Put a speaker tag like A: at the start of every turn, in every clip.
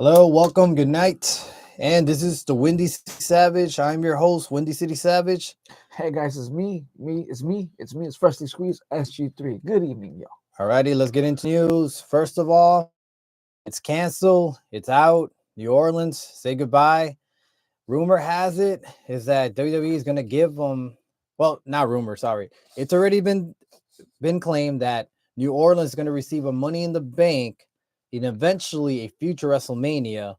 A: Hello, welcome, good night. And this is the Windy City Savage. I'm your host, Windy City Savage.
B: Hey guys, it's me. It's Freshly Squeezed SG3. Good evening, y'all.
A: Alrighty, let's get into news. First of all, it's canceled, it's out. New Orleans, say goodbye. Rumor has it is that WWE is going to give them, well, not rumor, sorry. It's already been claimed that New Orleans is going to receive a Money in the Bank and eventually a future WrestleMania.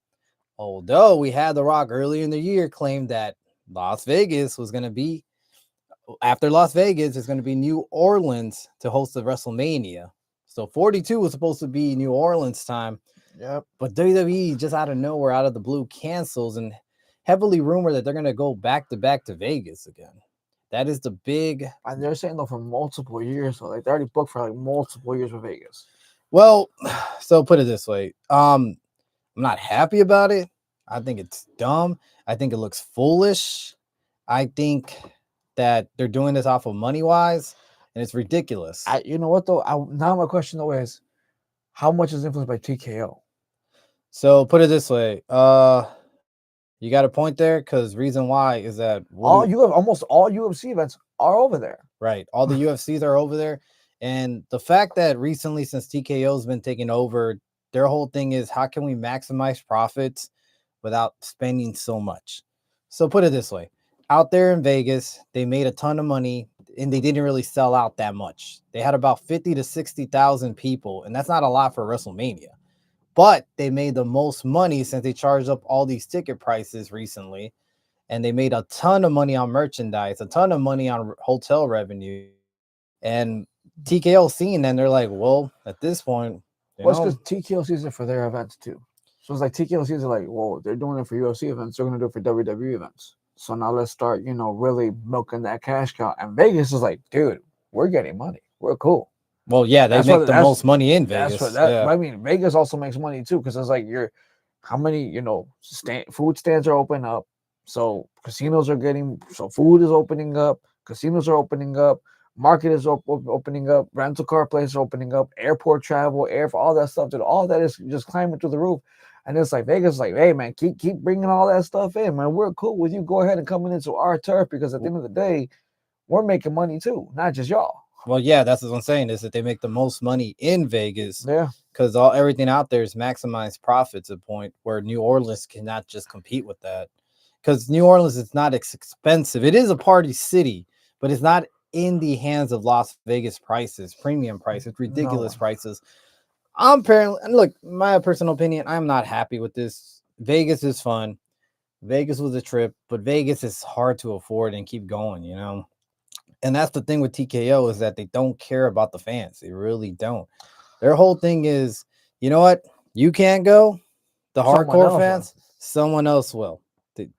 A: Although we had The Rock earlier in the year claim that Las Vegas was going to be, after Las Vegas, it's going to be New Orleans to host the WrestleMania. So 42 was supposed to be New Orleans time,
B: Yep.
A: but WWE just out of nowhere, out of the blue, cancels and heavily rumored that they're going to go back to Vegas again. That is the big.
B: And they're saying though for multiple years, so like they already booked for like multiple years with Vegas.
A: Well, so put it this way. I'm not happy about it. I think it's dumb. I think it looks foolish. I think that they're doing this off of money wise, and it's ridiculous.
B: You know what though? Now my question though is, how much is influenced by TKO?
A: So put it this way. You got a point there because reason why is that
B: Almost all UFC events are over there.
A: right. All the UFCs are over there. And the fact that recently, since TKO's been taking over, their whole thing is how can we maximize profits without spending so much? So put it this way. Out there in Vegas, they made a ton of money and they didn't really sell out that much. They had about 50 to 60,000 people, and that's not a lot for WrestleMania. But they made the most money since they charged up all these ticket prices recently, and they made a ton of money on merchandise, a ton of money on hotel revenue. And TKO seen and they're like, well, at this point,
B: Well, it's because TKO sees it for their events too. So it's like TKO sees it like, well, they're doing it for UFC events, they're gonna do it for WWE events. So now let's start, really milking that cash cow. And Vegas is like, dude, we're getting money. We're cool.
A: well, yeah, they make the most money in
B: That's
A: Vegas.
B: what that.
A: Yeah.
B: I mean, Vegas also makes money too because it's like how many food stands are open up, so casinos are getting, so food is opening up, casinos are opening up, market is opening up, rental car places are opening up, airport travel, all that stuff. Dude, all that is just climbing through the roof. And it's like Vegas, is like, hey man, keep bringing all that stuff in, man. We're cool with you. Go ahead and coming into our turf because at the end of the day, we're making money too, not just y'all.
A: Well, yeah, that's what I'm saying is that they make the most money in Vegas.
B: Yeah.
A: Because everything out there is maximized profits to a point where New Orleans cannot just compete with that. Because New Orleans is not expensive. It is a party city, but it's not in the hands of Las Vegas prices, premium prices, ridiculous prices. I'm apparently, and look, my personal opinion, I'm not happy with this. Vegas is fun. Vegas was a trip, but Vegas is hard to afford and keep going, And that's the thing with TKO is that they don't care about the fans. They really don't. Their whole thing is, you know what? You can't go. The hardcore fans, someone else will.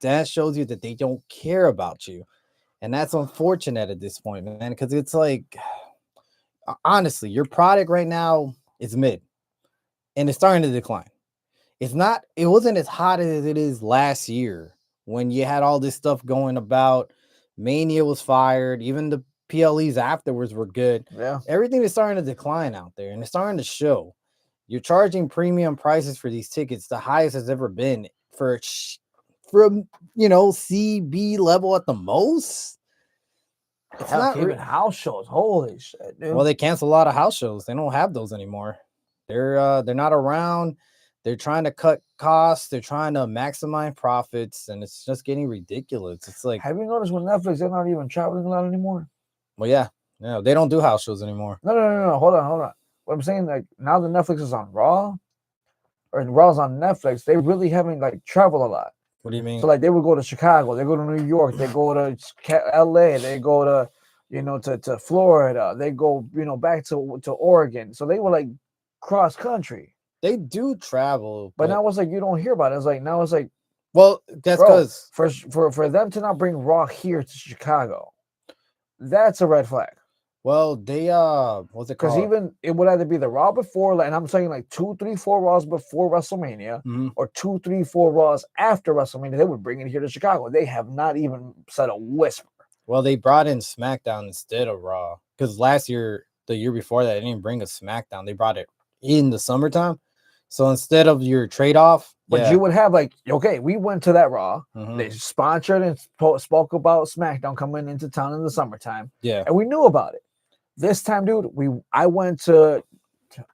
A: That shows you that they don't care about you. And that's unfortunate at this point, man, because it's like, honestly, your product right now is mid and it's starting to decline. It wasn't as hot as it is last year when you had all this stuff going about. Mania was fired. Even the PLEs afterwards were good.
B: Yeah.
A: Everything is starting to decline out there and it's starting to show. You're charging premium prices for these tickets, the highest it's ever been for CB level at the most.
B: It's not even house shows. Holy shit, dude.
A: Well, they cancel a lot of house shows. They don't have those anymore. They're not around. They're trying to cut costs. They're trying to maximize profits, and it's just getting ridiculous. It's like,
B: have you noticed with Netflix, they're not even traveling a lot anymore?
A: Well, yeah, they don't do house shows anymore.
B: No. Hold on. What I'm saying, like now the Netflix is on Raw, or Raw's on Netflix. They really haven't like traveled a lot.
A: What do you mean?
B: So like they would go to Chicago, they go to New York, they go to LA, they go to to Florida, they go back to Oregon. So they were like cross country.
A: They do travel,
B: but now it's like you don't hear about it. It's like now it's like,
A: well, that's because
B: for them to not bring Raw here to Chicago, that's a red flag.
A: Well, they what's it called?
B: Because even it would either be the Raw before, and I'm saying like 2, 3, 4 Raws before WrestleMania, or 2, 3, 4 Raws after WrestleMania. They would bring it here to Chicago. They have not even said a whisper.
A: Well, they brought in SmackDown instead of Raw because the year before that, they didn't bring a SmackDown. They brought it in the summertime. So instead of your trade off,
B: But
A: Yeah.
B: you would have like, okay, we went to that Raw.
A: Mhm.
B: They sponsored and spoke about SmackDown coming into town in the summertime,
A: Yeah.
B: and we knew about it. This time, dude, I went to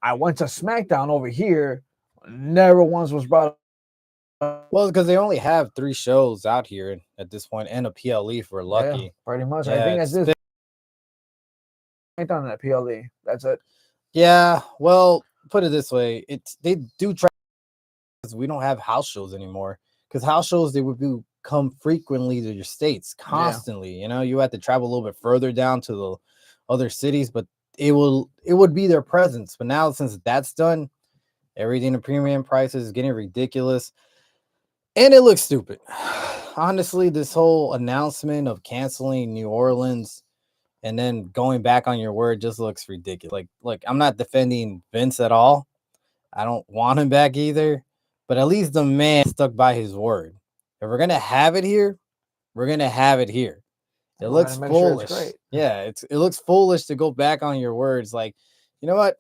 B: SmackDown over here. Never once was brought up.
A: Well, because they only have 3 shows out here at this point and a PLE if we're
B: Yeah,
A: lucky.
B: pretty much. I
A: Yeah,
B: think
A: it's
B: at this SmackDown at PLE. That's it.
A: yeah, well, put it this way, they do try because we don't have house shows anymore. Because house shows they would come frequently to your states constantly. You know, you have to travel a little bit further down to the other cities, but it would be their presence. But now since that's done, everything the premium prices is getting ridiculous. And it looks stupid. Honestly, this whole announcement of canceling New Orleans and then going back on your word just looks ridiculous. Like I'm not defending Vince at all. I don't want him back either. But at least the man stuck by his word. If we're gonna have it here, we're gonna have it here. It
B: We're
A: looks
B: gonna make sure it's
A: foolish.
B: great.
A: Yeah, it looks foolish to go back on your words. Like, you know what?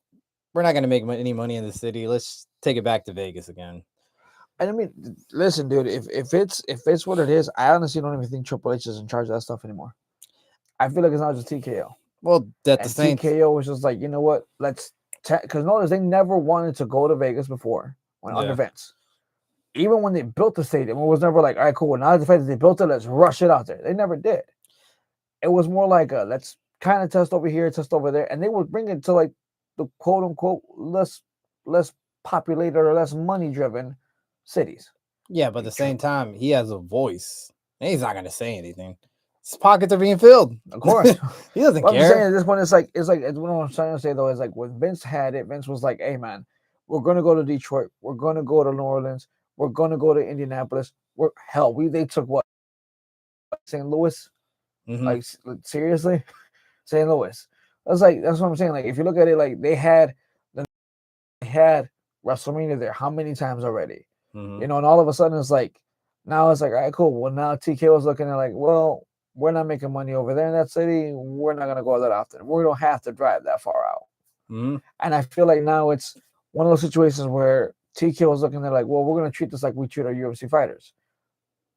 A: We're not gonna make any money in the city. Let's take it back to Vegas again.
B: And I mean, listen, dude. If it's what it is, I honestly don't even think Triple H is in charge of that stuff anymore. I feel like it's not just TKO.
A: Well, at the
B: And
A: same
B: TKO was just like, you know what? Let's because notice they never wanted to go to Vegas before when under
A: Yeah.
B: Vince. Even when they built the stadium, it was never like, all right, cool. Now the fact that they built it, let's rush it out there. They never did. It was more like let's kind of test over here, test over there, and they would bring it to like the quote unquote less populated or less money driven cities.
A: Yeah, but at the same time, he has a voice. And he's not gonna say anything. His pockets are being filled.
B: Of course.
A: He doesn't
B: What I'm saying
A: care.
B: at this point, it's like what I'm trying to say though is like when Vince had it, Vince was like, "Hey man, we're gonna go to Detroit, we're gonna go to New Orleans, we're gonna go to Indianapolis. They took what St. Louis,
A: Mhm.
B: like seriously, St. Louis. That's what I'm saying. Like if you look at it, like they had WrestleMania there how many times already,
A: Mhm.
B: you know, and all of a sudden it's like now it's like, all right, cool. Well, now TK was looking at like, well, we're not making money over there in that city. We're not gonna go that often. We don't have to drive that far out.
A: Mhm.
B: And I feel like now it's one of those situations where TK was looking at like, well, we're gonna treat this like we treat our UFC fighters.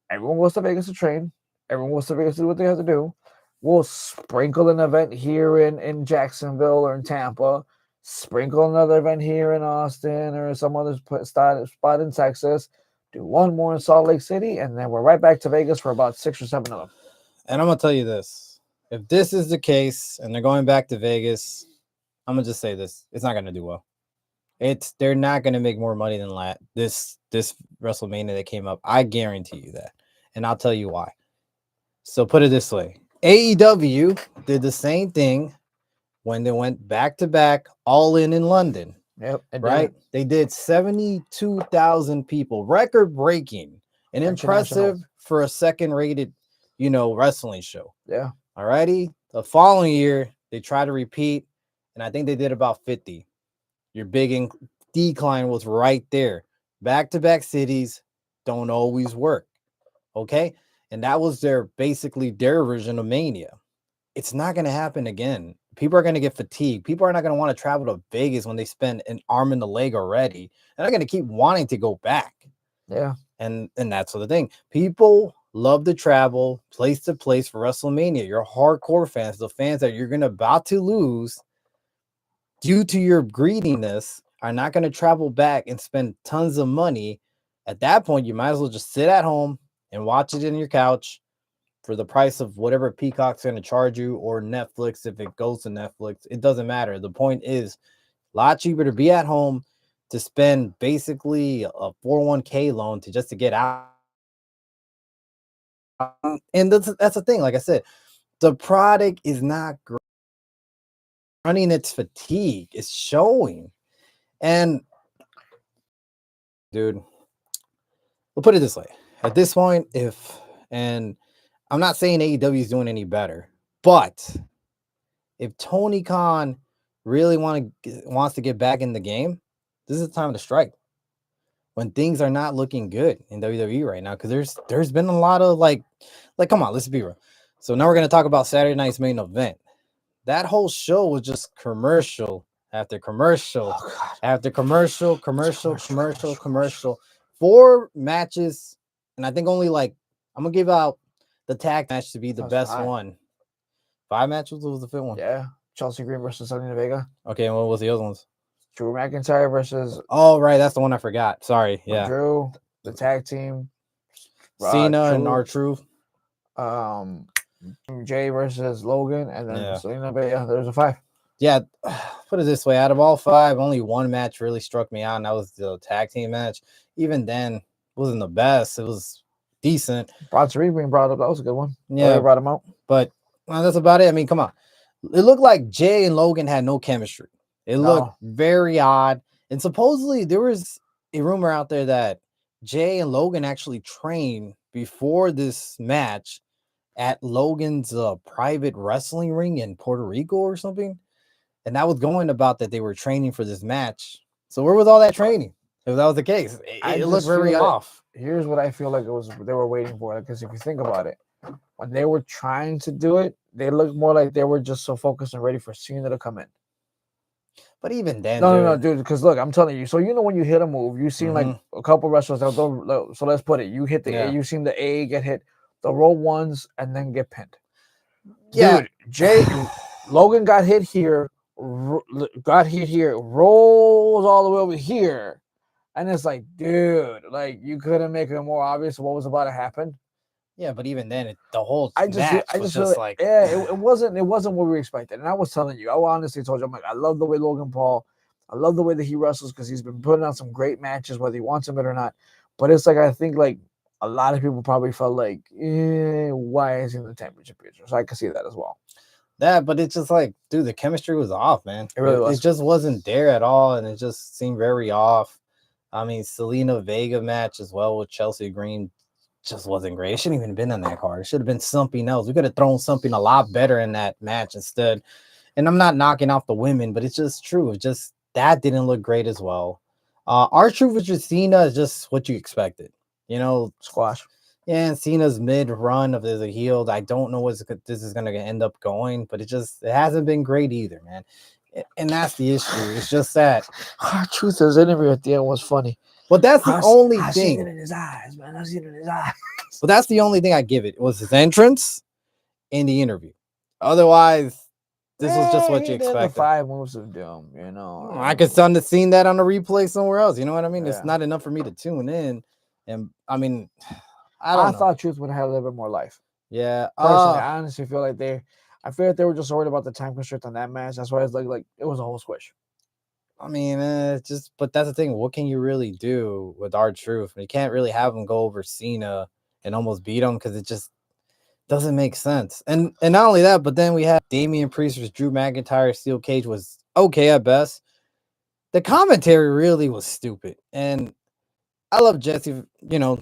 B: Everyone goes to Vegas to train. Everyone goes to Vegas to do what they have to do. We'll sprinkle an event here in Jacksonville or in Tampa. Sprinkle another event here in Austin or some other spot in Texas. Do one more in Salt Lake City, and then we're right back to Vegas for about 6 or 7 of them.
A: And I'm gonna tell you this: if this is the case, and they're going back to Vegas, I'm gonna just say this: it's not gonna do well. They're not gonna make more money than this WrestleMania that came up. I guarantee you that, and I'll tell you why. So put it this way: AEW did the same thing when they went back to back, all in London.
B: Yep,
A: Right? They did 72,000 people, record breaking and impressive for a second rated, wrestling show.
B: Yeah.
A: Alrighty. The following year, they tried to repeat, and I think they did about 50. Your big decline was right there. Back to back cities don't always work. Okay. And that was basically their version of Mania. It's not going to happen again. People are going to get fatigued. People are not going to want to travel to Vegas when they spend an arm and a leg already. And they're going to keep wanting to go back.
B: Yeah.
A: And that's the thing. People love to travel place to place for WrestleMania. Your hardcore fans, the fans that you're about to lose due to your greediness, are not going to travel back and spend tons of money. At that point, you might as well just sit at home and watch it in your couch for the price of whatever Peacock's going to charge you, or Netflix if it goes to Netflix. It doesn't matter. The point is a lot cheaper to be at home, to spend basically a 401k loan to get out. And that's the thing. Like I said, the product is not great. Running its fatigue is showing. And dude, we'll put it this way. At this point, and I'm not saying AEW is doing any better, but if Tony Khan really wants to get back in the game, this is the time to strike. When things are not looking good in WWE right now, because there's been a lot of like come on, let's be real. So now we're gonna talk about Saturday night's main event. That whole show was just commercial after commercial after commercial. 4 matches, and I think only like I'm gonna give out the tag match to be the
B: That's
A: best
B: 5.
A: one. 5 matches? What was the 5th one?
B: Yeah, Chelsea Green versus Selena Vega.
A: Okay, and what was the other ones?
B: Drew McIntyre versus
A: Oh, right, that's the one I forgot. Sorry, yeah.
B: Drew, the tag team.
A: Cena and
B: Drew,
A: R-Truth.
B: Jay versus Logan, and then
A: Yeah.
B: Selena Vega. There's a 5.
A: Yeah, put it this way: out of all 5, only one match really struck me out, and that was the tag team match. Even then, it wasn't the best. It was decent.
B: Bronson Reed being brought up. That was a good one.
A: Yeah,
B: Brought him out.
A: but well, that's about it. I mean, come on. It looked like Jay and Logan had no chemistry. It looked very odd. And supposedly there was a rumor out there that Jay and Logan actually trained before this match at Logan's private wrestling ring in Puerto Rico or something. And that was going about that they were training for this match. So where was all that training? If that was the case, it looked very off.
B: Here's what I feel like it was they were waiting for. Because if you think about it, when they were trying to do it, they looked more like they were just so focused and ready for Cena to come in.
A: But even then,
B: no, dude. Because look, I'm telling you. So when you hit a move, you've seen like a couple wrestlers. So let's put it. You hit the A. You've seen the A get hit, the roll ones, and then get pinned.
A: Yeah,
B: dude, Logan got hit here, rolls all the way over here, and it's like, dude, like you couldn't make it more obvious what was about to happen.
A: Yeah, but even then, the whole match was just like,
B: it wasn't what we expected. And I was telling you, I honestly told you, I'm like, I love the way Logan Paul, I love the way that he wrestles because he's been putting on some great matches, whether he wants them or not. But it's like I think like a lot of people probably felt like, why is he in the championship picture? So I can see that as well.
A: But it's just like, dude, the chemistry was off, man.
B: It really was.
A: It just wasn't there at all, and it just seemed very off. I mean, Selena Vega match as well with Chelsea Green just wasn't great. It shouldn't even have been on that card. It should have been something else. We could have thrown something a lot better in that match instead. And I'm not knocking off the women, but it's just true. It's just that didn't look great as well. R-Truth versus Cena is just what you expected.
B: Squash.
A: Yeah, and Cena's mid-run of the heel. I don't know what this is going to end up going, but it hasn't been great either, man. And that's the issue. It's just that
B: R-Truth's interview at the end was funny.
A: But that's the only thing.
B: I seen it in his eyes, man. I seen it in his eyes.
A: But that's the only thing I give it. It was his entrance and the interview. Otherwise, this was just what you expected.
B: 5 moves of doom,
A: I could have seen that on the replay somewhere else. You know what I mean? Yeah. It's not enough for me to tune in. And I mean, I
B: thought Truth would have had a little bit more life.
A: Yeah.
B: Personally, I honestly feel like they were just worried about the time constraint on that match. That's why it's like it was a whole squish.
A: I mean, but that's the thing. What can you really do with R-Truth? You can't really have him go over Cena and almost beat him because it just doesn't make sense. And not only that, but then we had Damian Priest versus Drew McIntyre. Steel Cage was okay at best. The commentary really was stupid. And I love Jesse,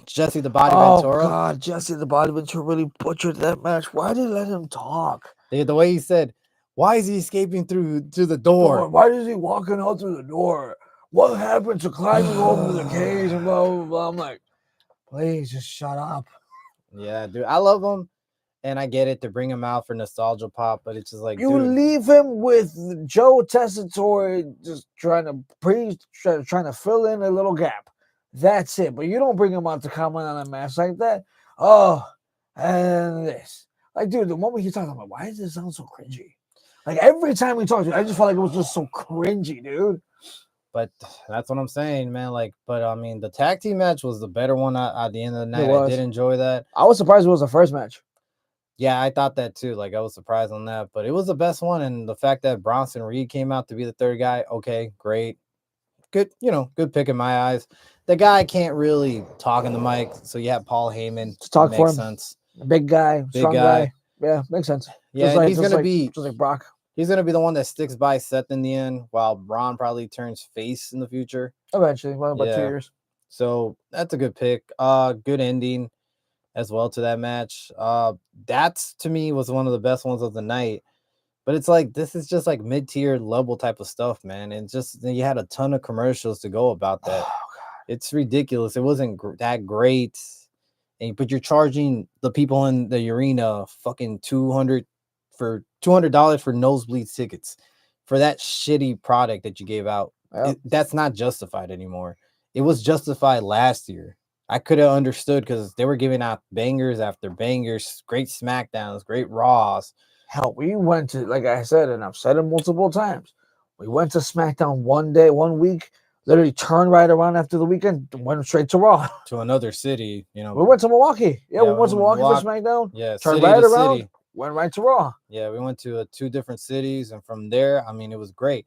A: Jesse the Body Ventura.
B: Oh, God, Jesse the Body Ventura really butchered that match. Why did they let him talk?
A: The way he said, why is he escaping through the door?
B: Why is he walking out through the door? What happened to climbing over the cage and blah, blah, blah? I'm like, please just shut up.
A: Yeah, dude, I love him. And I get it to bring him out for nostalgia pop, but it's just like,
B: you leave him with Joe Tessitore just trying to fill in a little gap. That's it. But you don't bring him out to comment on a match like that. Oh, and this. Like, dude, the moment he talks, I'm like, why does it sound so cringy? Like, every time we talked to you, I just felt like it was just so cringy, dude.
A: But that's what I'm saying, man. But I mean, the tag team match was the better one at the end of the night. I did enjoy that.
B: I was surprised it was the first match.
A: Yeah, I thought that too. I was surprised on that, but it was the best one. And the fact that Bronson Reed came out to be the third guy, okay, great. Good, good pick in my eyes. The guy can't really talk in the mic, so you have Paul Heyman
B: to talk for him.
A: Sense.
B: Big guy, strong guy. Yeah, makes sense.
A: Yeah, he's gonna be
B: just like Brock.
A: He's gonna be the one that sticks by Seth in the end, while Braun probably turns face in the future.
B: Eventually, about 2 years.
A: So that's a good pick. Good ending as well to that match. That's to me was one of the best ones of the night. But it's like this is just like mid-tier level type of stuff, man. And just you had a ton of commercials to go about that. Oh, it's ridiculous. It wasn't that great. But you're charging the people in the arena fucking $200 for nosebleed tickets for that shitty product that you gave out. Yep. That's not justified anymore. It was justified last year. I could have understood because they were giving out bangers after bangers, great SmackDowns, great Raws.
B: Hell, we went to, like I said, and I've said it multiple times, we went to SmackDown one day, 1 week, literally turned right around after the weekend, went straight to Raw.
A: To another city, you know.
B: We went to Milwaukee. Yeah, we
A: Yeah,
B: went to Milwaukee for
A: Milwaukee.
B: SmackDown.
A: Yeah,
B: Turned
A: city
B: right
A: to
B: around,
A: city.
B: went right to Raw.
A: Yeah, we went to 2 different cities, and from there, I mean, it was great.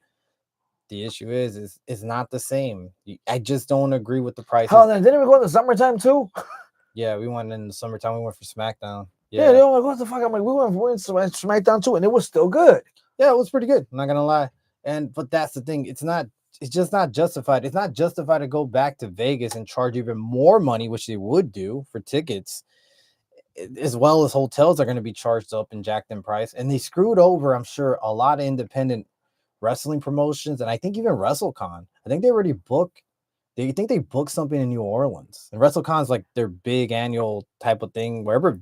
A: The issue is it's not the same. I just don't agree with the prices.
B: Hell, then didn't we go in the summertime too?
A: Yeah, we went in the summertime. We went for SmackDown.
B: Yeah, they were like, what the fuck? I'm like, we went to SmackDown too, and it was still good.
A: Yeah, it was pretty good. I'm not gonna lie. But that's the thing. It's just not justified. It's not justified to go back to Vegas and charge even more money, which they would do for tickets, as well as hotels are going to be charged up and jacked in price. And they screwed over, I'm sure, a lot of independent wrestling promotions, and I think even WrestleCon. I think they already booked. They think they booked something in New Orleans, and WrestleCon is like their big annual type of thing. Wherever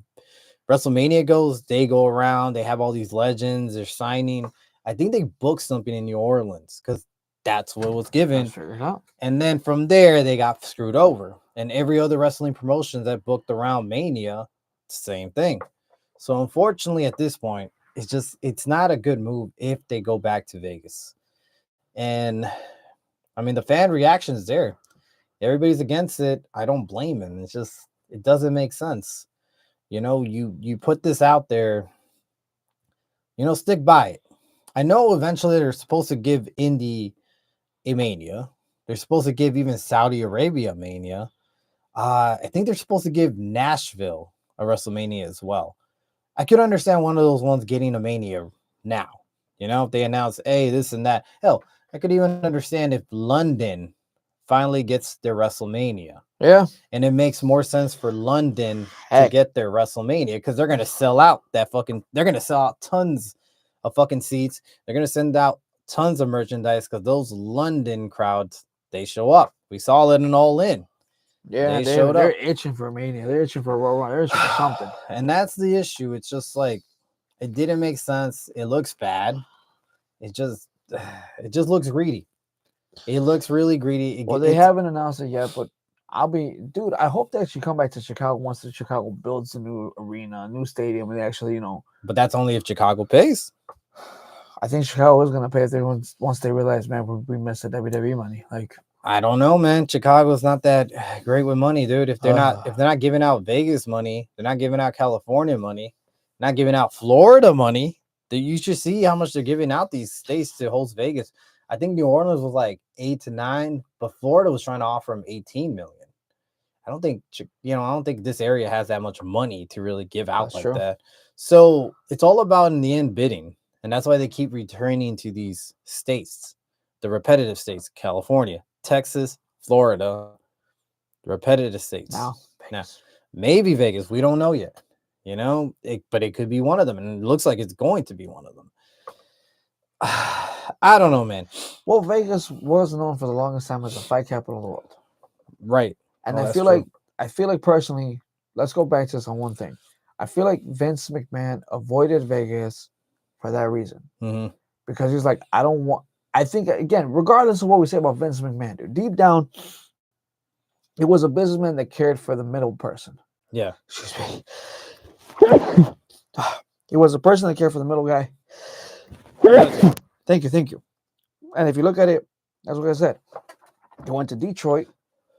A: Wrestlemania goes, they go around. They have all these legends. They're signing. I think they booked something in New Orleans because that's what was given. And then from there, they got screwed over. And every other wrestling promotion that booked around Mania, same thing. So unfortunately, at this point, it's not a good move if they go back to Vegas. And I mean, the fan reaction is there. Everybody's against it. I don't blame them. It doesn't make sense. You know, you put this out there, stick by it. I know eventually they're supposed to give Indy a Mania. They're supposed to give even Saudi Arabia Mania. I think they're supposed to give Nashville a WrestleMania as well. I could understand one of those ones getting a Mania now. If they announce, hey, this and that. Hell, I could even understand if London finally gets their WrestleMania.
B: Yeah.
A: And it makes more sense for London to get their WrestleMania because they're going to sell out they're going to sell out tons of fucking seats. They're going to send out tons of merchandise because those London crowds, they show up. We saw it in All In.
B: Yeah, they're itching for Mania. They're itching for Raw. They're itching for something.
A: And that's the issue. It's just like, it didn't make sense. It looks bad. It just looks greedy. It looks really greedy.
B: Well, they haven't announced it yet, but dude, I hope they actually come back to Chicago once the Chicago builds a new arena, a new stadium, and they actually,
A: But that's only if Chicago pays.
B: I think Chicago is going to pay if once they realize, man, we missed the WWE money. Like,
A: I don't know, man. Chicago's not that great with money, dude. If they're not giving out Vegas money, they're not giving out California money, not giving out Florida money. You should see how much they're giving out these states to host Vegas. I think New Orleans was like 8 to 9, but Florida was trying to offer them 18 million. I don't think this area has that much money to really give out like that. So it's all about in the end bidding, and that's why they keep returning to these states, the repetitive states: California, Texas, Florida, the repetitive states. Now, maybe Vegas. We don't know yet. But it could be one of them, and it looks like it's going to be one of them. I don't know, man.
B: Well, Vegas was known for the longest time as the fight capital of the world,
A: right?
B: And I feel like personally, let's go back to this on one thing. I feel like Vince McMahon avoided Vegas for that reason, because he's like, I think, again, regardless of what we say about Vince McMahon, dude, deep down, he was a businessman that cared for the middle person.
A: Yeah.
B: Excuse me. He was a person that cared for the middle guy. Thank you. And if you look at it, that's what I said. He went to Detroit,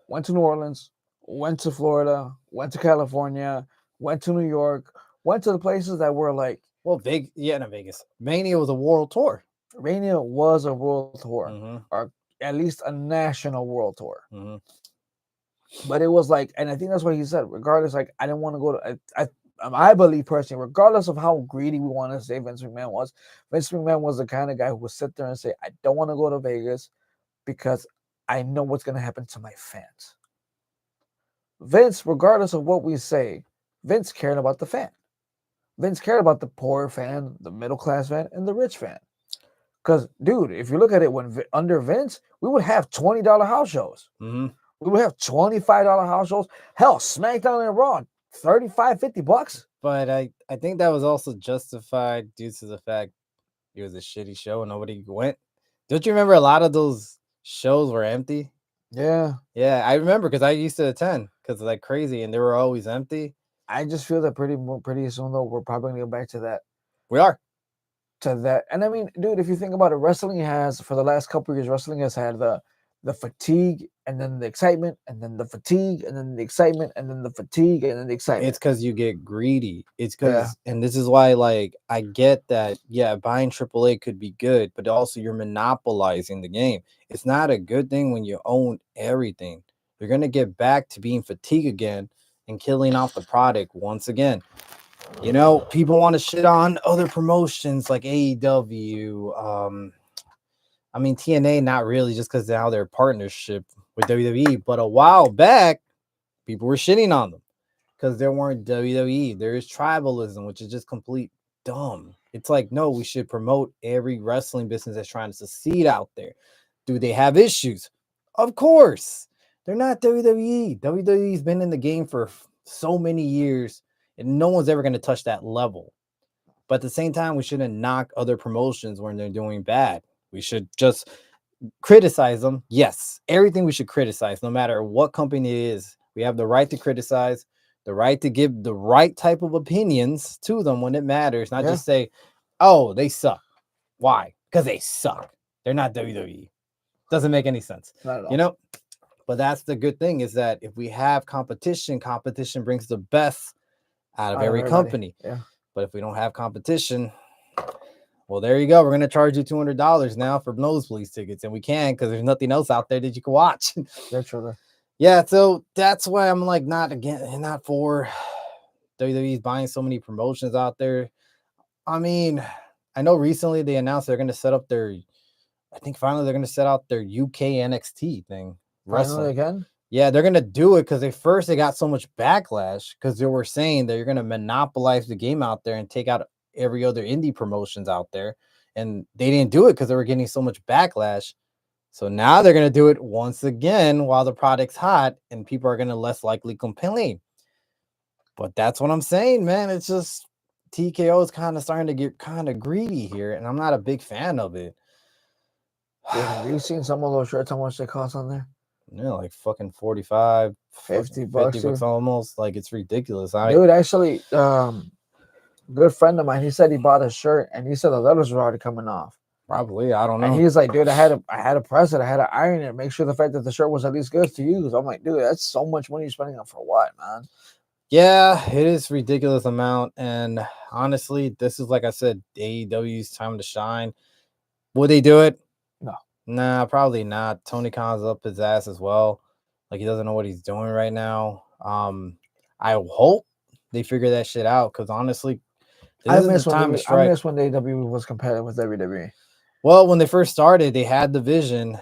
B: went to New Orleans, went to Florida, went to California, went to New York, went to the places that were like...
A: Well, not Vegas. Mania was a world tour.
B: Mania was a world tour, or at least a national world tour. But it was like, and I think that's what he said, regardless, like, I didn't want to go to... I believe personally, regardless of how greedy we want to say Vince McMahon was the kind of guy who would sit there and say, I don't want to go to Vegas because I know what's going to happen to my fans. Vince, regardless of what we say, Vince cared about the fan. Vince cared about the poor fan, the middle class fan, and the rich fan. Because, dude, if you look at it, under Vince, we would have $20 house shows. We would have $25 house shows. Hell, SmackDown and Raw, $35-$50.
A: But I think that was also justified due to the fact it was a shitty show and nobody went. Don't you remember a lot of those shows were empty?
B: Yeah.
A: Yeah, I remember because I used to attend because like crazy, and they were always empty.
B: I just feel that pretty soon though we're probably gonna go back
A: We are.
B: to that. And I mean, dude, if you think about it, wrestling has for the last couple of years, wrestling has had the fatigue and then the excitement and then the fatigue and then the excitement and then the fatigue and then the excitement.
A: It's because you get greedy. It's
B: Yeah.
A: because, and this is why, like, I get that, yeah, buying AAA could be good, but also you're monopolizing the game. It's not a good thing when you own everything. You're going to get back to being fatigued again and killing off the product once again. You know, people want to shit on other promotions like AEW. I mean, TNA, not really, just because now their partnership with WWE. But a while back, people were shitting on them because there weren't WWE. There is tribalism, which is just complete dumb. It's like, no, we should promote every wrestling business that's trying to succeed out there. Do they have issues? Of course. They're not WWE. WWE's been in the game for so many years, and no one's ever going to touch that level. But at the same time, we shouldn't knock other promotions when they're doing bad. We should just criticize them. Yes, everything we should criticize, no matter what company it is. We have the right to criticize, the right to give the right type of opinions to them when it matters, not
B: Yeah.
A: just say, oh, they suck. Why? Because they suck. They're not WWE. Doesn't make any sense.
B: Not at all.
A: You know? But that's the good thing is that if we have competition, competition brings the best out of
B: Out of
A: every
B: everybody.
A: company.
B: Yeah.
A: But if we don't have competition, well, there you go. We're going to charge you $200 now for nosebleed tickets, and we can because there's nothing else out there that you can watch.
B: Literally.
A: Yeah, so that's why I'm like not for WWE's buying so many promotions out there. I mean, I know recently they announced they're going to set up their, I think finally they're going to set out their UK NXT thing.
B: Finally
A: Wrestling.
B: again.
A: Yeah, they're going to do it because they got so much backlash because they were saying that you're going to monopolize the game out there and take out every other indie promotions out there. And they didn't do it because they were getting so much backlash. So now they're going to do it once again while the product's hot and people are going to less likely complain. But that's what I'm saying, man. It's just TKO is kind of starting to get kind of greedy here, and I'm not a big fan of it.
B: Dude, have you seen some of those shirts? How much they cost on there?
A: Yeah, like fucking 45,
B: 50
A: 50
B: bucks.
A: bucks almost. Like it's ridiculous.
B: Dude, actually, good friend of mine, he said he bought a shirt and he said the letters were already coming off.
A: Probably, I don't
B: And
A: know.
B: he's like, dude, I had to press it, I had to iron it, make sure the fact that the shirt was at least good to use. I'm like, dude, that's so much money you're spending on for what, man?
A: Yeah, it is ridiculous amount. And honestly, this is like I said, AEW's time to shine. Would they do it?
B: No.
A: Nah, probably not. Tony Khan's up his ass as well. Like he doesn't know what he's doing right now. I hope they figure that shit out because honestly, this isn't the time to
B: I
A: strike.
B: miss when the AEW was competitive with WWE.
A: Well, when they first started, they had the vision,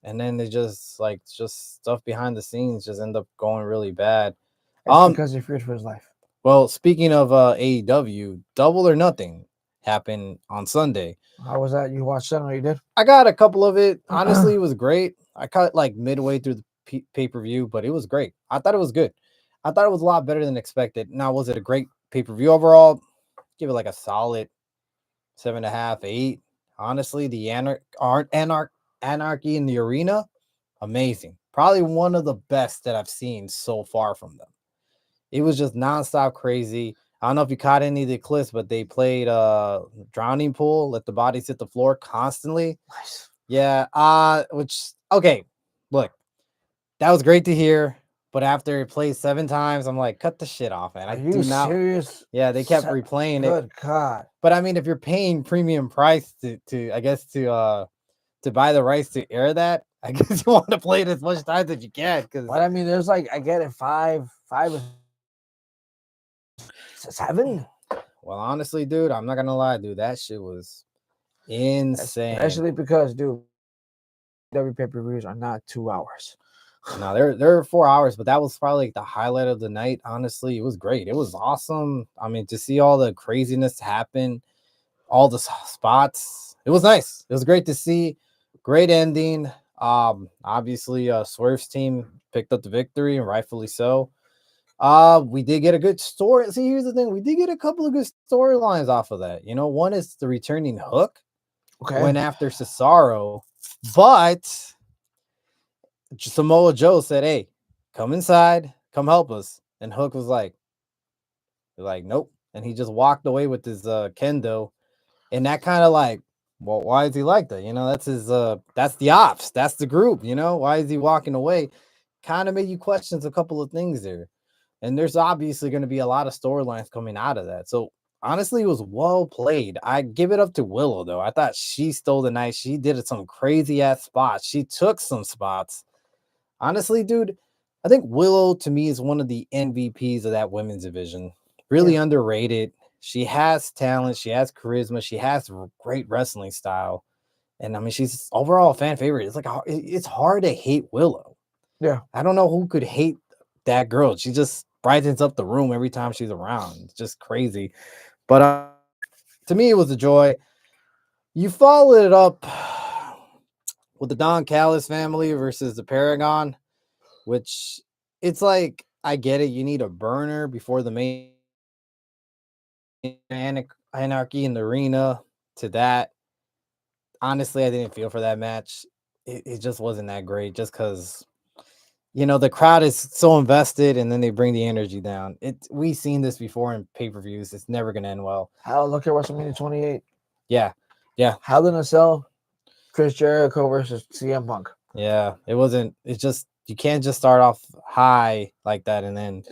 A: and then they just stuff behind the scenes just end up going really bad.
B: It's because he feared for his life.
A: Well, speaking of AEW, Double or Nothing happened on Sunday.
B: How was that? You watched that or you did?
A: I got a couple of it. Honestly, it was great. I caught like midway through the pay-per-view, but it was great. I thought it was good. I thought it was a lot better than expected. Now, was it a great pay-per-view overall? Give it like a solid 7.5, 8. Honestly, the anarchy in the arena, amazing. Probably one of the best that I've seen so far from them. It was just nonstop crazy. I don't know if you caught any of the clips, but they played drowning pool, let the bodies hit the floor constantly.
B: Nice.
A: Yeah. Which okay, look, that was great to hear. But after it played 7 times, I'm like, cut the shit off, man.
B: Are you serious?
A: Yeah, they kept replaying it.
B: Good God.
A: But I mean, if you're paying premium price to I guess to buy the rights to air that, I guess you want to play it as much times as you can. Because
B: But I mean, there's like I get it, 5 or 7.
A: Well, honestly, dude, I'm not gonna lie, dude. That shit was insane.
B: Especially because, dude, WWE pay-per-views are not 2 hours.
A: No, they're 4 hours, but that was probably like the highlight of the night. Honestly, it was great. It was awesome. I mean, to see all the craziness happen, all the spots, it was nice. It was great to see. Great ending. Obviously, Swerve's team picked up the victory, and rightfully so. We did get a good story. See, here's the thing: we did get a couple of good storylines off of that. You know, one is the returning Hook
B: Okay.
A: went after Cesaro, but Samoa Joe said, "Hey, come inside, come help us." And Hook was like, "Nope." And he just walked away with his kendo. And that kind of like, well, why is he like that? That's his that's the ops, that's the group, why is he walking away? Kind of made you question a couple of things there. And there's obviously going to be a lot of storylines coming out of that. So honestly, it was well played. I give it up to Willow though. I thought she stole the night. She did some crazy ass spots. She took some spots. Honestly, dude, I think Willow to me is one of the MVPs of that women's division. Really
B: Yeah.
A: underrated. She has talent, she has charisma, she has great wrestling style. And I mean, she's overall a fan favorite. It's hard to hate Willow.
B: Yeah.
A: I don't know who could hate that girl. She just brightens up the room every time she's around. It's just crazy. But to me, it was a joy. You followed it up with the Don Callis family versus the Paragon, which it's like, I get it. You need a burner before the main anarchy in the arena to that. Honestly, I didn't feel for that match. It just wasn't that great just because, the crowd is so invested and then they bring the energy down. We've seen this before in pay-per-views. It's never going to end well.
B: Look at WrestleMania 28.
A: Yeah. Yeah.
B: Hell in a Cell, Chris Jericho versus CM Punk.
A: Yeah. It's just, you can't just start off high like that and then.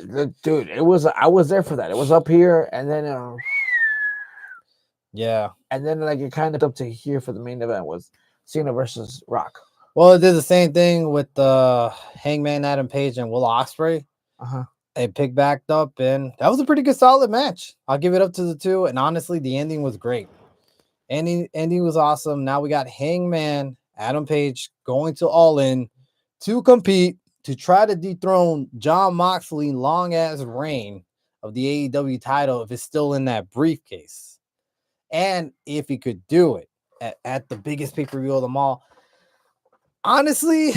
B: Dude, I was there for that. It was up here and then
A: yeah.
B: And then like it kind of up to here for the main event was Cena versus Rock.
A: Well, it did the same thing with Hangman Adam Page and Will Ospreay. They picked back up, and that was a pretty good solid match. I'll give it up to the two. And honestly, the ending was great. Ending was awesome. Now we got Hangman Adam Page going to All In to compete to try to dethrone Jon Moxley's long ass reign of the AEW title if it's still in that briefcase, and if he could do it at the biggest pay-per-view of them all. Honestly,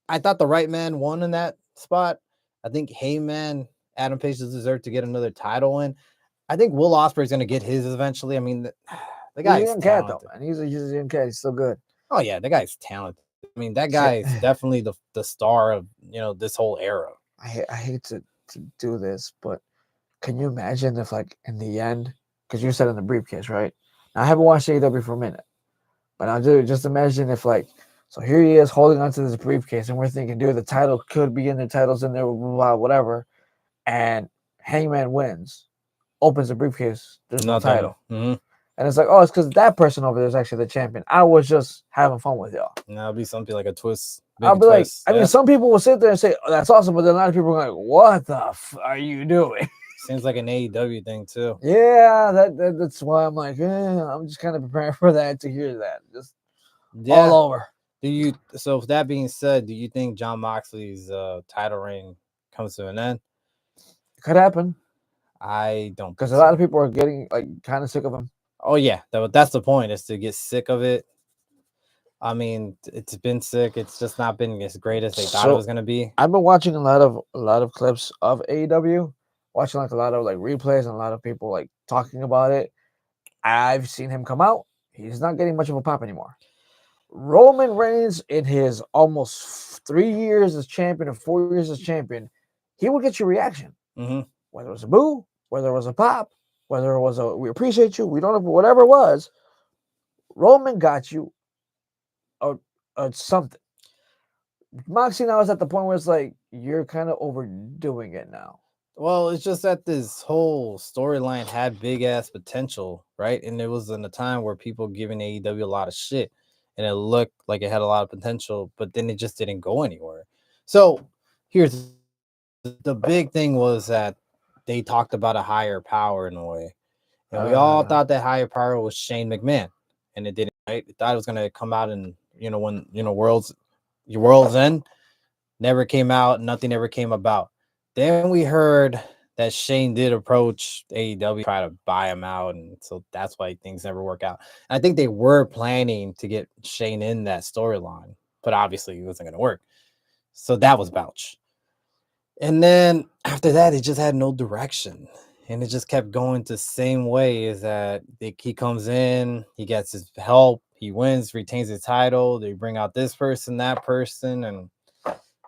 A: I thought the right man won in that spot. I think Heyman, Adam Page deserved to get another title win. I think Will Ospreay's going to get his eventually. I mean, the guy's talented.
B: Though, and he's a young cat. He's still good.
A: Oh yeah, the guy's talented. I mean, that guy is definitely the star of this whole era.
B: I hate to do this, but can you imagine if like in the end, because you said in the briefcase, right? Now, I haven't watched AEW for a minute, but I'll just imagine if like, so here he is holding onto this briefcase, and we're thinking, dude, the title could be in there, titles in there, blah, blah, blah, whatever, and Hangman wins, opens the briefcase, there's no title.
A: Mm-hmm.
B: And it's like, oh, it's because that person over there is actually the champion. I was just having fun with y'all.
A: That'll be something like a twist.
B: I'll be twist. Like, I mean, some people will sit there and say, oh, that's awesome. But then a lot of people are like, what the are you doing?
A: Seems like an AEW thing too.
B: Yeah, that's why I'm like, I'm just kind of preparing for that to hear that. Just all over.
A: So with that being said, do you think Jon Moxley's title reign comes to an end?
B: It could happen.
A: I don't,
B: because a lot of people are getting like kind of sick of him.
A: Oh yeah, that's the point, is to get sick of it. I mean, it's been sick. It's just not been as great as they thought it was gonna be.
B: I've been watching a lot of clips of AEW, watching like a lot of like replays and a lot of people like talking about it. I've seen him come out. He's not getting much of a pop anymore. Roman Reigns, in his almost 3 years as champion or 4 years as champion, he would get your reaction.
A: Mm-hmm.
B: Whether it was a boo, whether it was a pop, whether it was a we appreciate you, we don't know, whatever it was, Roman got you something. Moxie now is at the point where it's like, you're kind of overdoing it now.
A: Well, it's just that this whole storyline had big ass potential, right? And it was in a time where people giving AEW a lot of shit, and it looked like it had a lot of potential, but then it just didn't go anywhere. So here's the big thing, was that they talked about a higher power in a way. And we all thought that higher power was Shane McMahon, and it didn't, right? We thought it was going to come out and, when, World's End never came out, nothing ever came about. Then we heard that Shane did approach AEW, try to buy him out, and so that's why things never work out. And I think they were planning to get Shane in that storyline, but obviously it wasn't going to work. So that was Bouch. And then after that, it just had no direction. And it just kept going the same way, is that he comes in, he gets his help, he wins, retains his title. They bring out this person, that person, and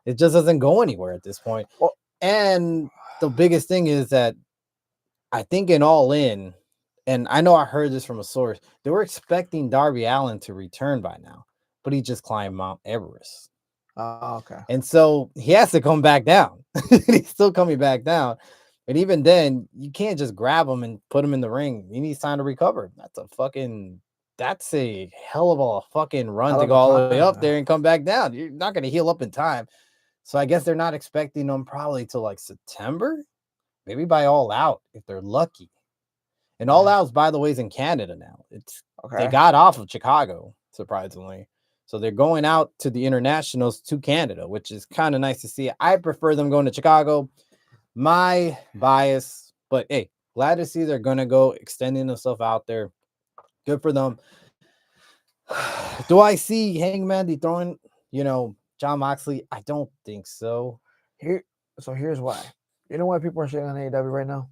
A: it just doesn't go anywhere at this point.
B: Well,
A: And the biggest thing is that I think in All In, and I know I heard this from a source, they were expecting Darby Allin to return by now, but he just climbed Mount Everest.
B: okay.
A: And so he has to come back down. He's still coming back down. And even then, you can't just grab him and put him in the ring. He needs time to recover. That's a hell of a fucking run
B: Hell
A: to
B: of
A: go
B: a
A: all the way
B: climb,
A: up there and come back down. You're not going to heal up in time. So I guess they're not expecting them probably till like September, maybe by All Out if they're lucky. And All Out's, by the way, is in Canada now. They
B: Okay.
A: got off of Chicago, surprisingly. So they're going out to the internationals to Canada, which is kind of nice to see. I prefer them going to Chicago. My bias, but hey, glad to see they're gonna go extending themselves out there. Good for them. Do I see Hangman dethroning, John Moxley? I don't think so.
B: Here's why. You know why people are shitting on AEW right now?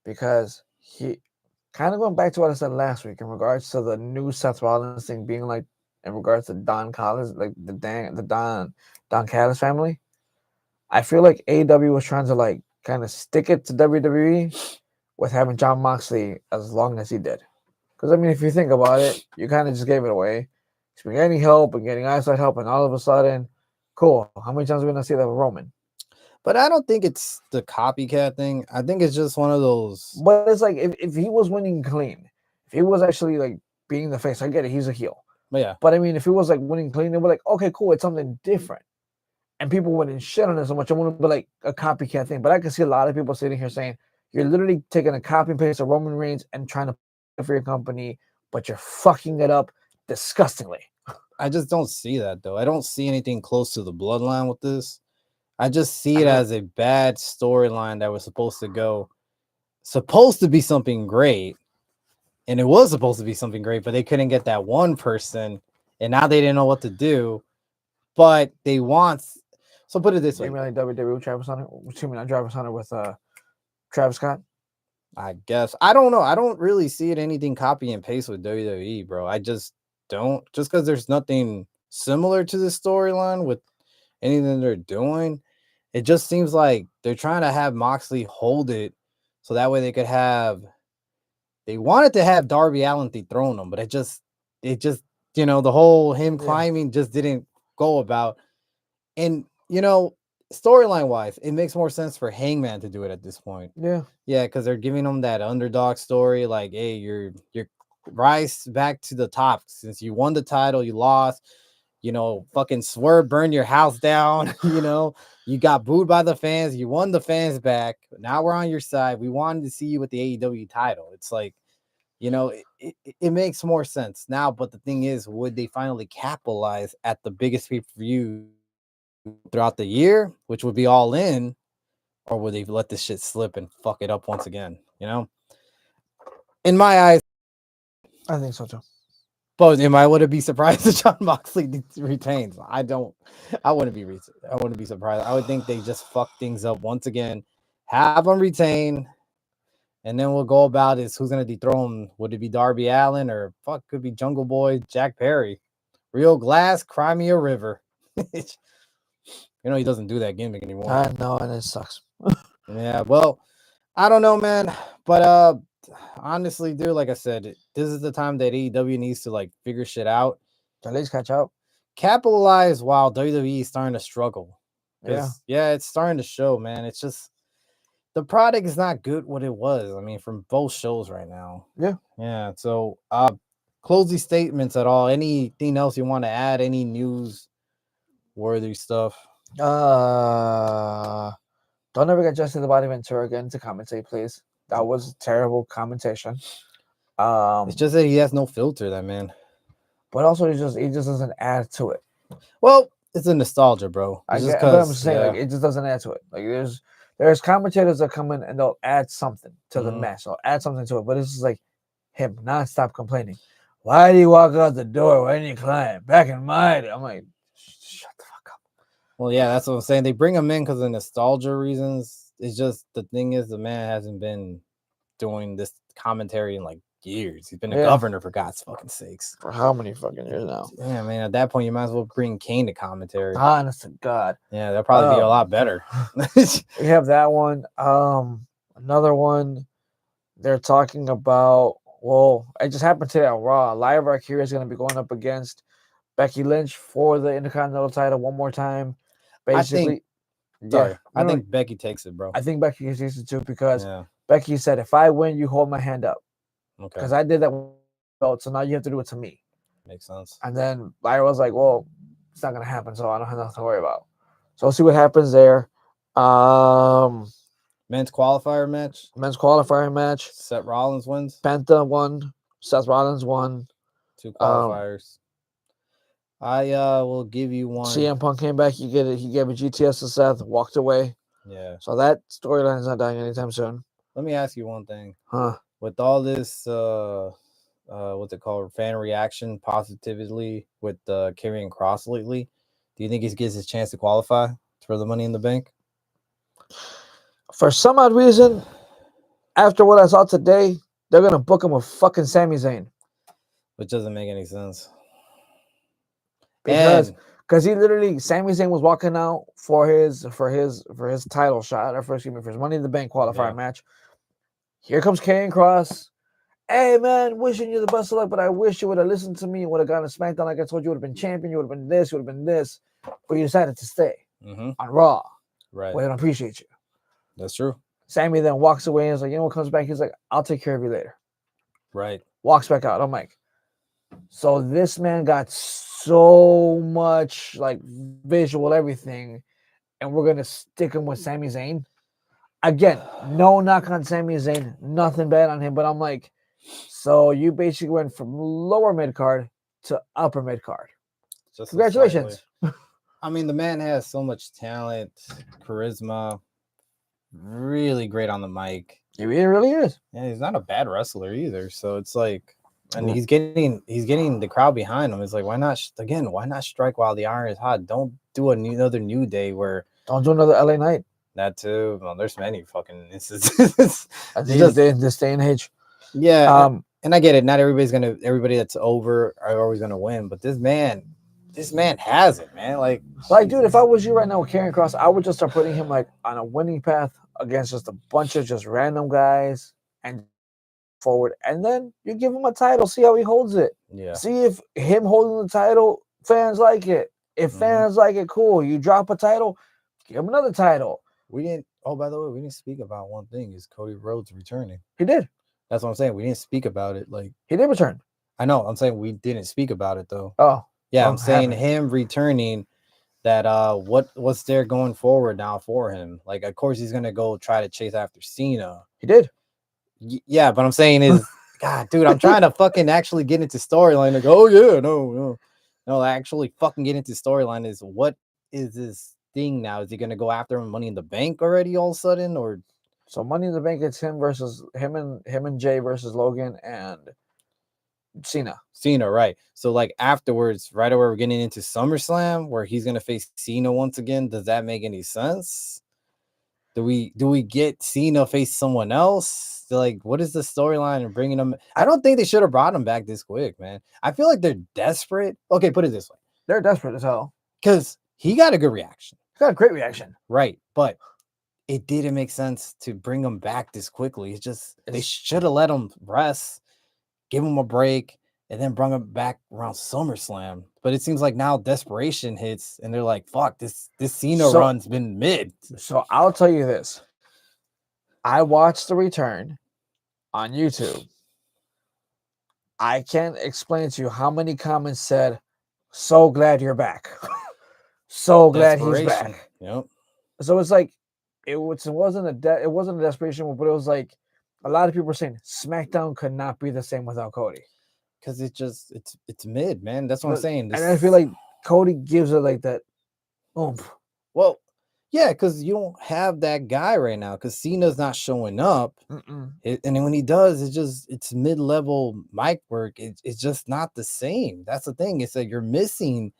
B: Because he kind of going back to what I said last week in regards to the new Seth Rollins thing being like in regards to Don Callis, like the Don Callis family. I feel like AEW was trying to like kind of stick it to WWE with having John Moxley as long as he did. Because I mean, if you think about it, you kind of just gave it away. He's been getting help and getting outside help, and all of a sudden, cool. How many times are we gonna see that with Roman?
A: But I don't think it's the copycat thing. I think it's just one of those.
B: But it's like if he was winning clean, if he was actually like being the face, I get it, he's a heel.
A: But yeah,
B: But I mean, if he was like winning clean, they were like, okay, cool, it's something different. And people wouldn't shit on it so much. It wouldn't be like a copycat thing. But I can see a lot of people sitting here saying, you're literally taking a copy and paste of Roman Reigns and trying to put it for your company, but you're fucking it up disgustingly.
A: I just don't see that though. I don't see anything close to the bloodline with this. I just see it as a bad storyline that was supposed to be something great. And it was supposed to be something great, but they couldn't get that one person. And now they didn't know what to do. But they want. So put it this way.
B: You mean like WWE Travis Hunter? Excuse me, not Travis Hunter with Travis Scott?
A: I guess. I don't know. I don't really see it anything copy and paste with WWE, bro. I just don't. Just because there's nothing similar to the storyline with anything they're doing, it just seems like they're trying to have Moxley hold it so that way they wanted to have Darby Allin dethrone him, but it just, the whole him climbing just didn't go about. And, storyline wise, it makes more sense for Hangman to do it at this point.
B: Yeah.
A: Yeah, because they're giving him that underdog story, like, hey, you're rise back to the top since you won the title, you lost. Fucking Swerve burned your house down. You got booed by the fans. You won the fans back. Now we're on your side. We wanted to see you with the AEW title. It's like, it makes more sense now. But the thing is, would they finally capitalize at the biggest pay-per-view throughout the year, which would be All In, or would they let this shit slip and fuck it up once again? In my eyes,
B: I think so too.
A: but would it be surprised if John Moxley retains? I wouldn't be surprised. I would think they just fuck things up once again, have him retain, and then we'll go about is who's gonna dethrone him. Would it be Darby Allin or could be Jungle Boy Jack Perry? Real Glass, Cry Me a River. He doesn't do that gimmick anymore.
B: I know, and it sucks.
A: Yeah, well, I don't know, man. But honestly, dude, like I said, this is the time that AEW needs to like figure shit out.
B: At least catch up.
A: Capitalize while WWE is starting to struggle.
B: Yeah.
A: Yeah, it's starting to show, man. It's just the product is not good what it was. I mean, from both shows right now.
B: Yeah.
A: Yeah. So closing statements at all. Anything else you want to add? Any news worthy stuff?
B: Don't ever get Jesse the Body Ventura again to commentate, please. That was terrible commentation.
A: It's just that he has no filter, that man.
B: But also, he just doesn't add to it.
A: Well, it's a nostalgia, bro.
B: But I'm just saying, like, it just doesn't add to it. Like, there's commentators that come in and they'll add something to the match. They'll add something to it. But it's just like him nonstop complaining. Why do you walk out the door when you climb? Back in my day. I'm like, shut the fuck up.
A: Well, yeah, that's what I'm saying. They bring him in because of nostalgia reasons. It's just the thing is the man hasn't been doing this commentary in like years. He's been a
B: Yeah.
A: governor for God's fucking sakes.
B: For how many fucking years now?
A: Yeah, man. At that point, you might as well bring Kane to commentary.
B: Honest to God.
A: Yeah, that'll probably be a lot better.
B: We have that one. Another one. They're talking about. Well, it just happened today on Raw. Lyra Valkyria is going to be going up against Becky Lynch for the Intercontinental title one more time. Basically,
A: I think Becky takes it, bro.
B: I think Becky takes it too because
A: Yeah.
B: Becky said, "If I win, you hold my hand up."
A: Okay.
B: Because I did that belt, so now you have to do it to me.
A: Makes sense.
B: And then Lyra was like, "Well, it's not going to happen, so I don't have nothing to worry about." So we'll see what happens there.
A: Men's qualifier match.
B: Men's qualifier match.
A: Seth Rollins wins.
B: Penta won. Seth Rollins won.
A: 2 qualifiers. I will give you one.
B: CM Punk came back. He gave a GTS to Seth. Walked away.
A: Yeah.
B: So that storyline is not dying anytime soon.
A: Let me ask you one thing.
B: Huh?
A: With all this, what's it called? Fan reaction positively with Karrion Kross lately. Do you think he gets his chance to qualify for the Money in the Bank?
B: For some odd reason, after what I saw today, they're gonna book him with fucking Sami Zayn.
A: Which doesn't make any sense.
B: Because he literally, Sami Zayn was walking out for his title shot, or for his Money in the Bank qualifier match. Here comes Karrion Kross. Hey man, wishing you the best of luck, but I wish you would have listened to me and would have gone to SmackDown like I told you. You would have been champion. You would have been this. You would have been this. But you decided to stay on Raw.
A: Right.
B: Well, I don't appreciate you.
A: That's true.
B: Sammy then walks away and is like, you know what, comes back. He's like, I'll take care of you later.
A: Right.
B: Walks back out. I'm like, so this man got so much like visual everything, and we're gonna stick him with Sami Zayn. Again, no knock on Sami Zayn, nothing bad on him, but I'm like, so you basically went from lower mid card to upper mid card. Congratulations.
A: I mean, the man has so much talent, charisma, really great on the mic.
B: He really is.
A: Yeah, he's not a bad wrestler either. So it's like, and he's getting the crowd behind him. It's like, why not strike while the iron is hot? Don't do another New Day where.
B: Don't do another LA Knight.
A: That too. Well, there's many fucking instances.
B: In this day and age.
A: Yeah. And I get it. Not everybody that's over are always gonna win, but this man has it, man. Like,
B: dude, if I was you right now with Karrion Kross, I would just start putting him like on a winning path against just a bunch of just random guys and forward, and then you give him a title, see how he holds it.
A: Yeah.
B: See if him holding the title, fans like it. If fans like it, cool. You drop a title, give him another title.
A: We didn't. Oh, by the way, we didn't speak about one thing: is Cody Rhodes returning?
B: He did.
A: That's what I'm saying. We didn't speak about it. Like,
B: he did return.
A: I know. I'm saying we didn't speak about it though.
B: Oh,
A: yeah. I'm saying him returning. That what's there going forward now for him? Like, of course he's gonna go try to chase after Cena.
B: He did.
A: Yeah, but I'm saying is, God, dude, I'm trying to fucking actually get into storyline. Like, oh yeah, no, actually fucking get into storyline. Is what is this thing now? Is he gonna go after him Money in the Bank already all of a sudden, or?
B: So Money in the Bank, it's him and Jay versus Logan and Cena,
A: right? So like afterwards, right away, we're getting into SummerSlam where he's gonna face Cena once again. Does that make any sense? Do we get Cena face someone else? Like, what is the storyline and bringing him? I don't think they should have brought him back this quick, man. I feel like they're desperate. Okay, put it this way:
B: they're desperate as hell
A: because he got a good reaction.
B: He got a great reaction,
A: right? But it didn't make sense to bring him back this quickly. It's just they should have let him rest, give him a break, and then bring him back around SummerSlam. But it seems like now desperation hits, and they're like, "Fuck, this Cena run's been mid."
B: So I'll tell you this: I watched the return on YouTube. I can't explain to you how many comments said, "So glad you're back." So glad he's back.
A: Yep.
B: So it's like it wasn't a desperation, but it was like a lot of people were saying SmackDown could not be the same without Cody.
A: Because it's mid, man. That's what I'm saying.
B: And I feel like Cody gives it like that oomph.
A: Well, yeah, because you don't have that guy right now because Cena's not showing up. And then when he does, it's mid-level mic work. It's just not the same. That's the thing. It's like you're missing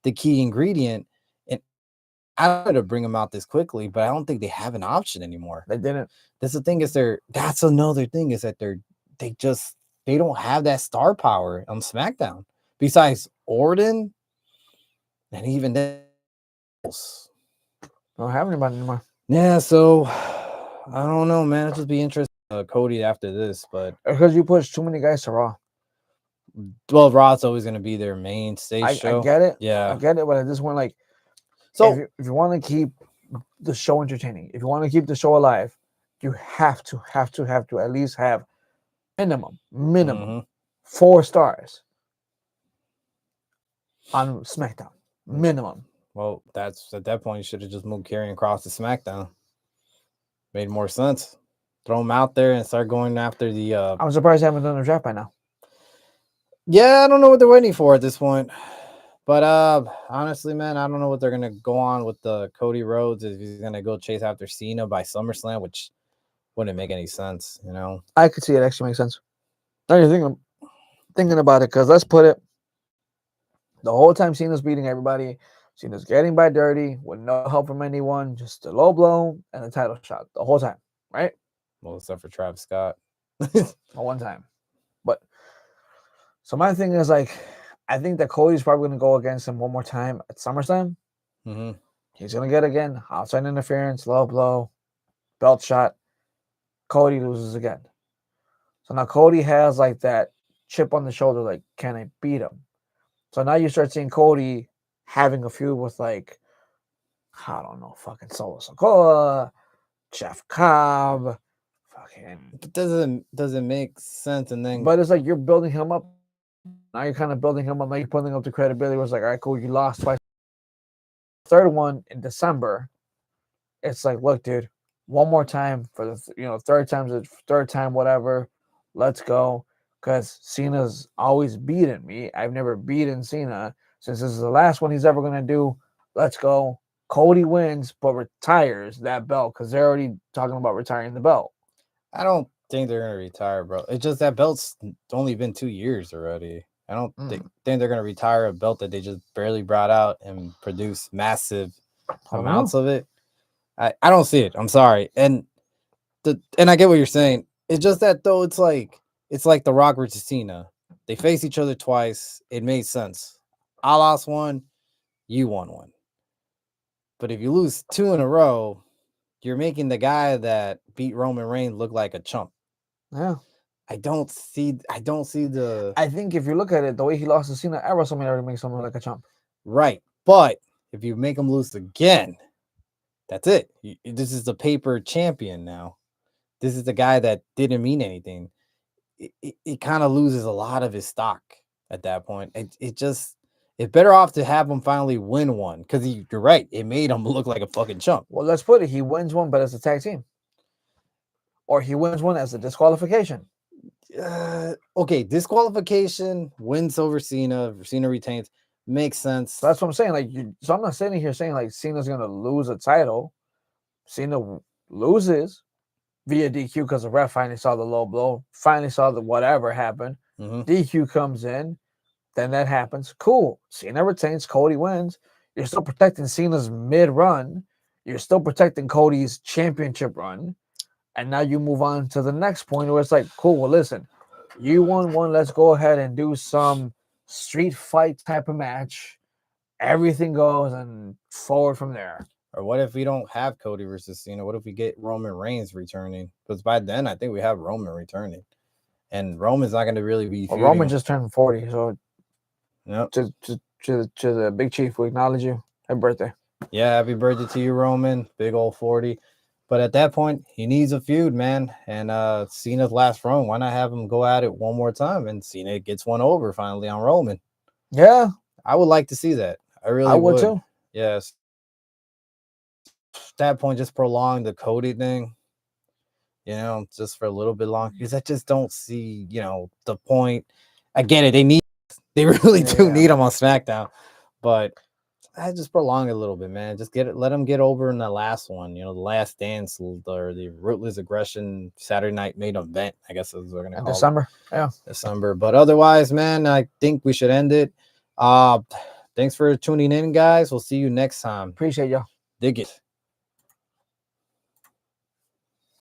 A: the key ingredient. And I wanted to bring him out this quickly, but I don't think they have an option anymore.
B: They didn't.
A: That's the thing is that's another thing is that they just they don't have that star power on SmackDown besides Orton, and even then.
B: Don't have anybody anymore.
A: Yeah, so I don't know, man. It'll just be interesting. Cody after this, but
B: Because you push too many guys to Raw.
A: well, Raw's always going to be their mainstay
B: I
A: show.
B: get it.
A: Yeah.
B: I get it, but at this point, like,
A: So
B: if you want to keep the show entertaining, if you want to keep the show alive, you have to at least have minimum
A: mhm.
B: 4 stars on SmackDown. Minimum.
A: Well, that's at that point you should have just moved Karrion Kross to SmackDown. Made more sense. Throw him out there and start going after the.
B: I'm surprised they haven't done a draft by now.
A: Yeah, I don't know what they're waiting for at this point. But honestly, man, I don't know what they're gonna go on with the Cody Rhodes if he's gonna go chase after Cena by SummerSlam, which wouldn't make any sense, you know.
B: I could see it actually makes sense. Now you're thinking about it, because let's put it, the whole time Cena's beating everybody, Cena's getting by dirty with no help from anyone, just a low blow and a title shot the whole time, right?
A: Well, except for Travis Scott.
B: One time. But so my thing is, like, I think that Cody's probably going to go against him one more time at SummerSlam.
A: Mm-hmm.
B: He's going to get again outside interference, low blow, belt shot. Cody loses again. So now Cody has like that chip on the shoulder, like, can I beat him? So now you start seeing Cody having a feud with, like, I don't know, fucking Solo Sikoa, Jeff Cobb, fucking.
A: It doesn't make sense, and then
B: But it's like you're building him up. Now you're kind of building him up. Now you're putting up the credibility. It was like, all right, cool, you lost twice. Third one in December. It's like, look, dude, one more time for the third time, whatever. Let's go. Because Cena's always beaten me. I've never beaten Cena. Since this is the last one he's ever going to do, let's go. Cody wins, but retires that belt because they're already talking about retiring the belt.
A: I don't think they're going to retire, bro. It's just that belt's only been 2 years already. I don't think they're going to retire a belt that they just barely brought out and produce massive amounts of it. I don't see it. I'm sorry. And I get what you're saying. It's just that, though, it's like The Rock versus Cena. They face each other twice. It made sense. I lost one. You won one. But if you lose 2 in a row, you're making the guy that beat Roman Reigns look like a chump.
B: Yeah.
A: I don't see the.
B: I think if you look at it, the way he lost to Cena at WrestleMania already makes him look like a chump.
A: Right. But if you make him lose again, that's it. This is the paper champion now. This is the guy that didn't mean anything. It kind of loses a lot of his stock at that point. It's better off to have him finally win one, because you're right. It made him look like a fucking chump.
B: Well, let's put it. He wins one, but as a tag team. Or he wins one as a disqualification.
A: Okay, disqualification, wins over Cena. Cena retains. Makes sense.
B: So that's what I'm saying. Like, so I'm not sitting here saying like Cena's gonna lose a title. Cena loses via DQ because the ref finally saw the low blow, finally saw the whatever happened.
A: Mm-hmm.
B: DQ comes in, then that happens. Cool. Cena retains. Cody wins. You're still protecting Cena's mid-run. You're still protecting Cody's championship run. And now you move on to the next point where it's like, cool, well, listen, you won one. Let's go ahead and do some street fight type of match. Everything goes and forward from there.
A: Or what if we don't have Cody versus Cena? What if we get Roman Reigns returning? Because by then, I think we have Roman returning. And Roman's not going to really be.
B: Well, Roman just turned 40. So
A: yep.
B: to the Big Chief, we acknowledge you. Happy birthday.
A: Yeah, happy birthday to you, Roman. Big old 40. But at that point, he needs a feud, man. And Cena's last run, why not have him go at it one more time? And Cena gets one over finally on Roman.
B: Yeah.
A: I would like to see that. I would
B: too.
A: Yes. At that point, just prolong the Cody thing, just for a little bit longer. Because I just don't see, the point. I get it. They really do need him on SmackDown. But I just prolong it a little bit, man. Just let them get over in the last one, the last dance, or the Ruthless Aggression Saturday Night Main Event, I guess is what we're gonna call
B: December.
A: it.
B: Yeah.
A: December. But otherwise, man, I think we should end it. Thanks for tuning in, guys. We'll see you next time.
B: Appreciate y'all.
A: Dig it.